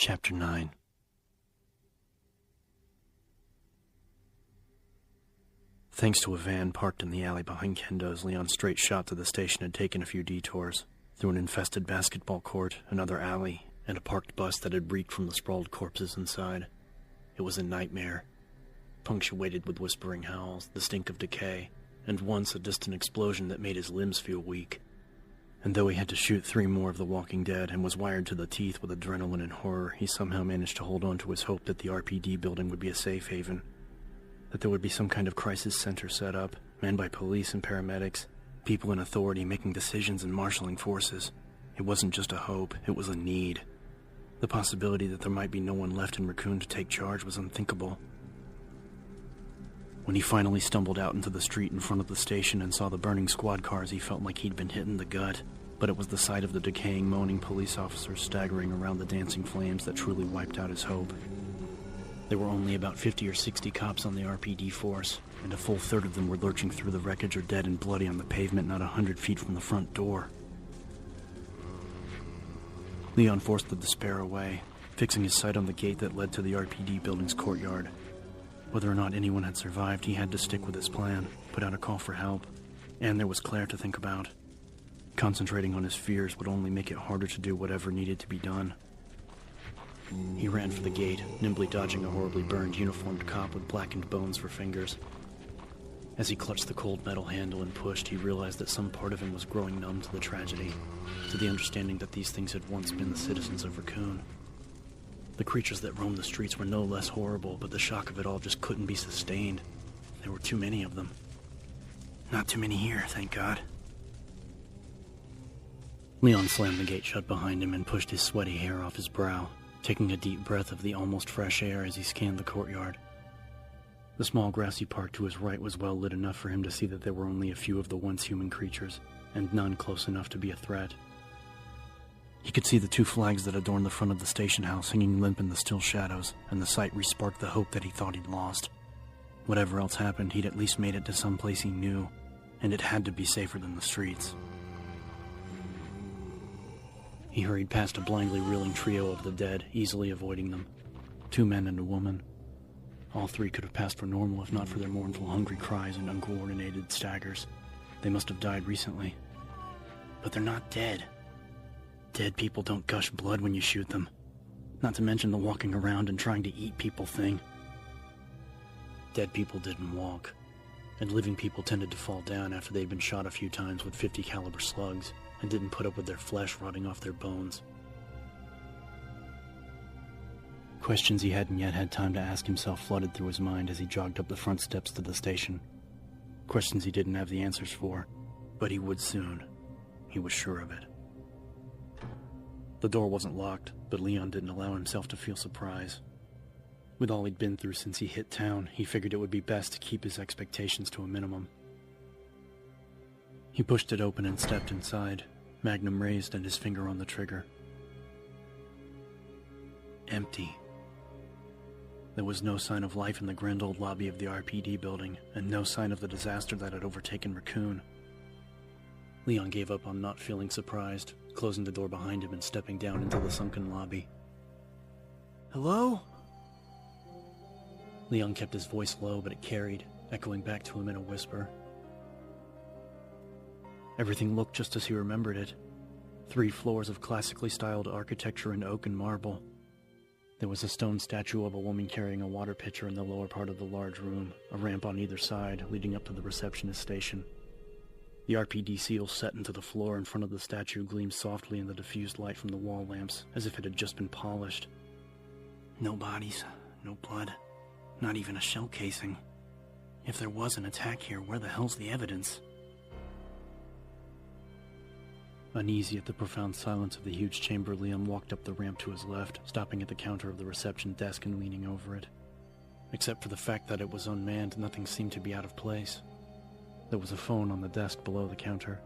Chapter 9. Thanks to a van parked in the alley behind Kendo's, Leon's straight shot to the station had taken a few detours, through an infested basketball court, another alley, and a parked bus that had reeked from the sprawled corpses inside. It was a nightmare, punctuated with whispering howls, the stink of decay, and once a distant explosion that made his limbs feel weak. And though he had to shoot 3 more of the Walking Dead and was wired to the teeth with adrenaline and horror, he somehow managed to hold on to his hope that the RPD building would be a safe haven, that there would be some kind of crisis center set up, manned by police and paramedics, people in authority making decisions and marshaling forces. It wasn't just a hope, it was a need. The possibility that there might be no one left in Raccoon to take charge was unthinkable. When he finally stumbled out into the street in front of the station and saw the burning squad cars, he felt like he'd been hit in the gut. But it was the sight of the decaying, moaning police officers staggering around the dancing flames that truly wiped out his hope. There were only about 50 or 60 cops on the RPD force, and a full third of them were lurching through the wreckage or dead and bloody on the pavement not 100 feet from the front door. Leon forced the despair away, fixing his sight on the gate that led to the RPD building's courtyard. Whether or not anyone had survived, he had to stick with his plan, put out a call for help, and there was Claire to think about. Concentrating on his fears would only make it harder to do whatever needed to be done. He ran for the gate, nimbly dodging a horribly burned uniformed cop with blackened bones for fingers. As he clutched the cold metal handle and pushed, he realized that some part of him was growing numb to the tragedy, to the understanding that these things had once been the citizens of Raccoon. The creatures that roamed the streets were no less horrible, but the shock of it all just couldn't be sustained. There were too many of them. Not too many here, thank God. Leon slammed the gate shut behind him and pushed his sweaty hair off his brow, taking a deep breath of the almost fresh air as he scanned the courtyard. The small grassy park to his right was well lit enough for him to see that there were only a few of the once human creatures, and none close enough to be a threat. He could see the 2 flags that adorned the front of the station house hanging limp in the still shadows, and the sight re-sparked the hope that he thought he'd lost. Whatever else happened, he'd at least made it to some place he knew, and it had to be safer than the streets. He hurried past a blindly reeling trio of the dead, easily avoiding them. 2 men and a woman. All 3 could have passed for normal if not for their mournful, hungry cries and uncoordinated staggers. They must have died recently. But they're not dead. Dead people don't gush blood when you shoot them. Not to mention the walking around and trying to eat people thing. Dead people didn't walk, and living people tended to fall down after they'd been shot a few times with .50 caliber slugs, and didn't put up with their flesh rotting off their bones. Questions he hadn't yet had time to ask himself flooded through his mind as he jogged up the front steps to the station. Questions he didn't have the answers for, but he would soon. He was sure of it. The door wasn't locked, but Leon didn't allow himself to feel surprise. With all he'd been through since he hit town, he figured it would be best to keep his expectations to a minimum. He pushed it open and stepped inside, magnum raised and his finger on the trigger. Empty. There was no sign of life in the grand old lobby of the RPD building, and no sign of the disaster that had overtaken Raccoon. Leon gave up on not feeling surprised, closing the door behind him and stepping down into the sunken lobby. Hello? Leon kept his voice low, but it carried, echoing back to him in a whisper. Everything looked just as he remembered it. 3 floors of classically styled architecture in oak and marble. There was a stone statue of a woman carrying a water pitcher in the lower part of the large room, a ramp on either side leading up to the receptionist station. The RPD seal set into the floor in front of the statue gleamed softly in the diffused light from the wall lamps, as if it had just been polished. No bodies, no blood, not even a shell casing. If there was an attack here, where the hell's the evidence? Uneasy at the profound silence of the huge chamber, Leon walked up the ramp to his left, stopping at the counter of the reception desk and leaning over it. Except for the fact that it was unmanned, nothing seemed to be out of place. There was a phone on the desk below the counter.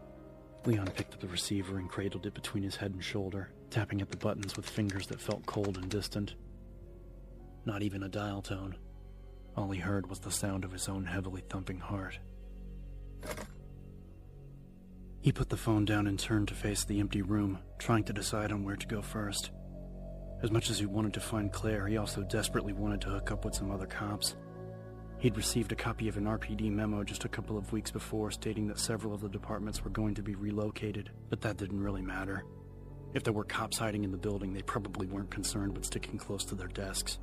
Leon picked up the receiver and cradled it between his head and shoulder, tapping at the buttons with fingers that felt cold and distant. Not even a dial tone. All he heard was the sound of his own heavily thumping heart. He put the phone down and turned to face the empty room, trying to decide on where to go first. As much as he wanted to find Claire, he also desperately wanted to hook up with some other cops. He'd received a copy of an RPD memo just a couple of weeks before stating that several of the departments were going to be relocated, but that didn't really matter. If there were cops hiding in the building, they probably weren't concerned with sticking close to their desks.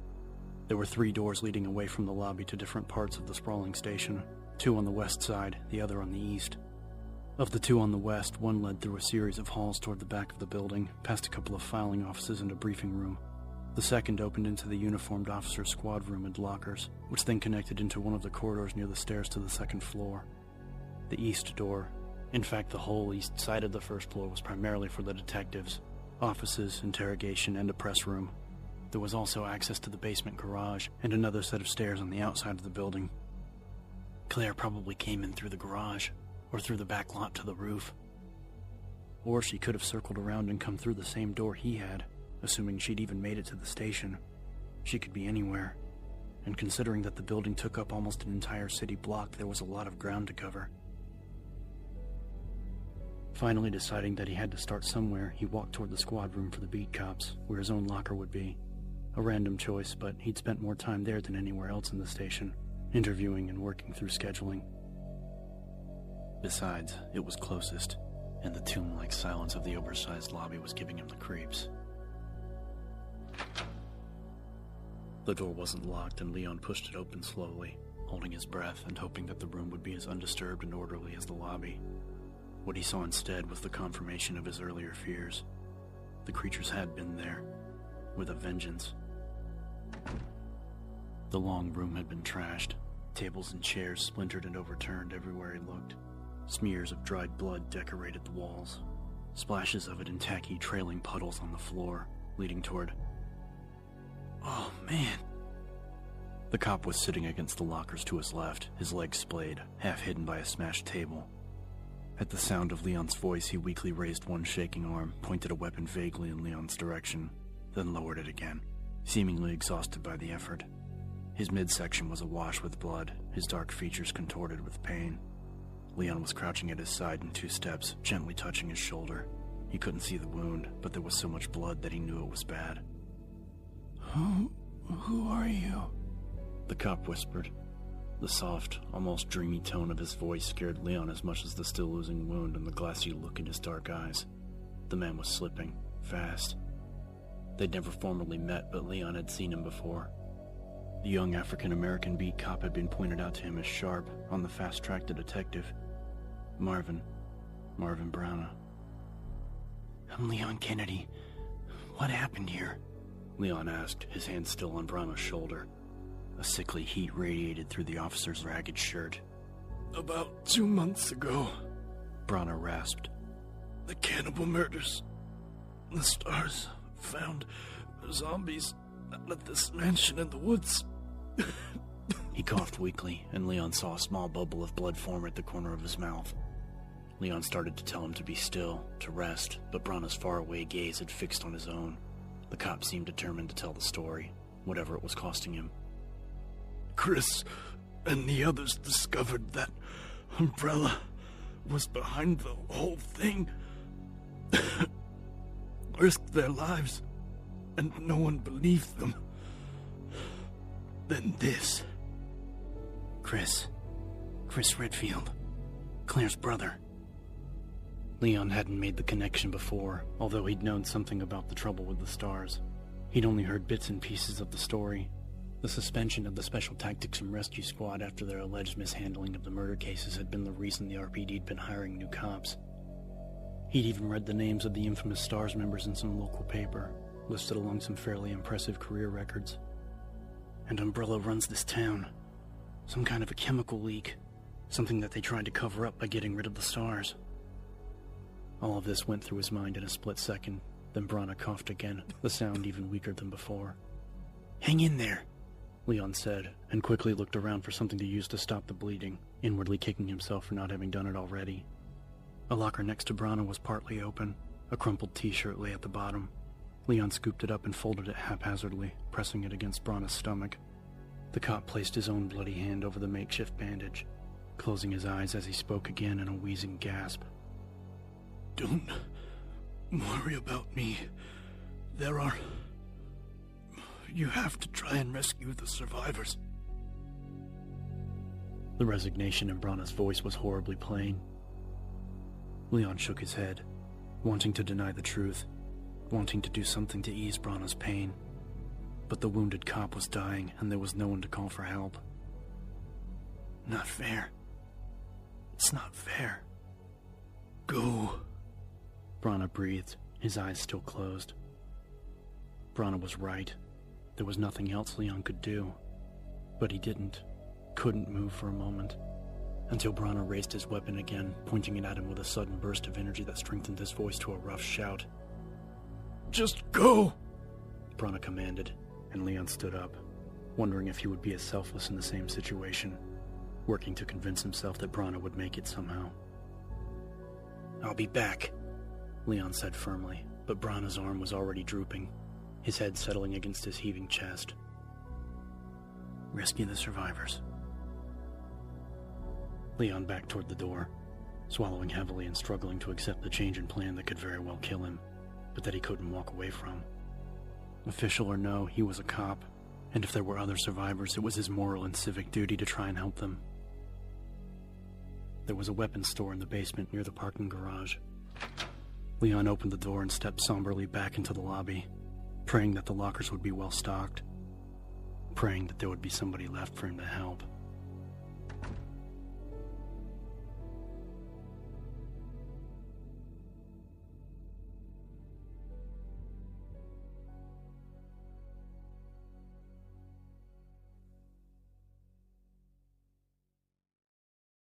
There were 3 doors leading away from the lobby to different parts of the sprawling station, 2 on the west side, the other on the east. Of the 2 on the west, one led through a series of halls toward the back of the building, past a couple of filing offices and a briefing room. The second opened into the uniformed officer's squad room and lockers, which then connected into one of the corridors near the stairs to the second floor. The east door, in fact the whole east side of the first floor, was primarily for the detectives, offices, interrogation, and a press room. There was also access to the basement garage and another set of stairs on the outside of the building. Claire probably came in through the garage, or through the back lot to the roof. Or she could have circled around and come through the same door he had, assuming she'd even made it to the station. She could be anywhere, and considering that the building took up almost an entire city block, there was a lot of ground to cover. Finally deciding that he had to start somewhere, he walked toward the squad room for the beat cops, where his own locker would be. A random choice, but he'd spent more time there than anywhere else in the station, interviewing and working through scheduling. Besides, it was closest, and the tomb-like silence of the oversized lobby was giving him the creeps. The door wasn't locked, and Leon pushed it open slowly, holding his breath and hoping that the room would be as undisturbed and orderly as the lobby. What he saw instead was the confirmation of his earlier fears. The creatures had been there, with a vengeance. The long room had been trashed, tables and chairs splintered and overturned everywhere he looked. Smears of dried blood decorated the walls, splashes of it in tacky, trailing puddles on the floor, leading toward... Oh, man. The cop was sitting against the lockers to his left, his legs splayed, half hidden by a smashed table. At the sound of Leon's voice, he weakly raised one shaking arm, pointed a weapon vaguely in Leon's direction, then lowered it again, seemingly exhausted by the effort. His midsection was awash with blood, his dark features contorted with pain. Leon was crouching at his side in 2 steps, gently touching his shoulder. He couldn't see the wound, but there was so much blood that he knew it was bad. Who are you? The cop whispered. The soft, almost dreamy tone of his voice scared Leon as much as the still oozing wound and the glassy look in his dark eyes. The man was slipping, fast. They'd never formally met, but Leon had seen him before. The young African-American beat cop had been pointed out to him as sharp, on the fast track to detective. Marvin Browna. I'm Leon Kennedy. What happened here? Leon asked, his hand still on Browna's shoulder. A sickly heat radiated through the officer's ragged shirt. About 2 months ago, Browna rasped. The cannibal murders. The stars found zombies at this mansion in the woods. He coughed weakly, and Leon saw a small bubble of blood form at the corner of his mouth. Leon started to tell him to be still, to rest, but Browna's faraway gaze had fixed on his own. The cop seemed determined to tell the story, whatever it was costing him. Chris and the others discovered that Umbrella was behind the whole thing. Risked their lives, and no one believed them. Then this. Chris Redfield, Claire's brother. Leon hadn't made the connection before, although he'd known something about the trouble with the stars. He'd only heard bits and pieces of the story. The suspension of the Special Tactics and Rescue Squad after their alleged mishandling of the murder cases had been the reason the RPD'd been hiring new cops. He'd even read the names of the infamous STARS members in some local paper, listed along some fairly impressive career records. And Umbrella runs this town. Some kind of a chemical leak. Something that they tried to cover up by getting rid of the stars. All of this went through his mind in a split second, then Browna coughed again, the sound even weaker than before. Hang in there, Leon said, and quickly looked around for something to use to stop the bleeding, inwardly kicking himself for not having done it already. A locker next to Browna was partly open. A crumpled t-shirt lay at the bottom. Leon scooped it up and folded it haphazardly, pressing it against Browna's stomach. The cop placed his own bloody hand over the makeshift bandage, closing his eyes as he spoke again in a wheezing gasp. Don't worry about me. There are You have to try and rescue the survivors. The resignation in Brana's voice was horribly plain. Leon shook his head, wanting to deny the truth, wanting to do something to ease Brana's pain. But the wounded cop was dying, and there was no one to call for help. Not fair. It's not fair. Go. Brana breathed, his eyes still closed. Brana was right. There was nothing else Leon could do. But he couldn't move for a moment, until Brana raised his weapon again, pointing it at him with a sudden burst of energy that strengthened his voice to a rough shout. Just go! Brana commanded, and Leon stood up, wondering if he would be as selfless in the same situation, working to convince himself that Brana would make it somehow. I'll be back, Leon said firmly, but Brana's arm was already drooping, his head settling against his heaving chest. Rescue the survivors. Leon backed toward the door, swallowing heavily and struggling to accept the change in plan that could very well kill him, but that he couldn't walk away from. Official or no, he was a cop, and if there were other survivors, it was his moral and civic duty to try and help them. There was a weapons store in the basement near the parking garage. Leon opened the door and stepped somberly back into the lobby, praying that the lockers would be well stocked, praying that there would be somebody left for him to help.